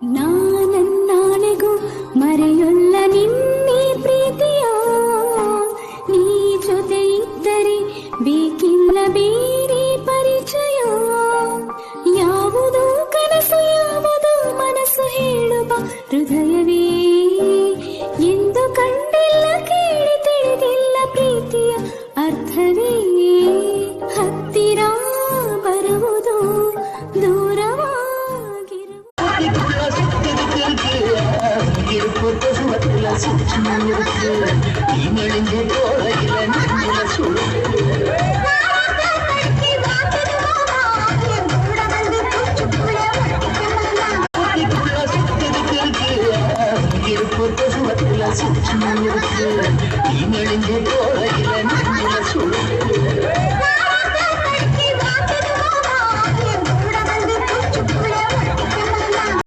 ನಾನನ್ನಾಣೆಗೂ ಮರೆಯೊಲ್ಲ ನಿನ್ನೆ ಪ್ರೀತಿಯ, ನೀ ಜೊತೆ ಇದ್ದರೆ ಬೇಕಿಲ್ಲ ಬೇರೆ ಪರಿಚಯ. ಯಾವುದು ಕನಸು ಯಾವುದು ಮನಸ್ಸು ಹೇಳುವ ಹೃದಯವೇ ಎಂದು ಕಂಡಿಲ್ಲ ಕೇಳಿ ತಿಳಿದಿಲ್ಲ ಪ್ರೀತಿಯ ಅರ್ಥವೇ. ಹತ್ತಿರ ಬರುವುದು சூட்சம் இருக்கு, நீ மெழுந்து போல இல்லை சுழல்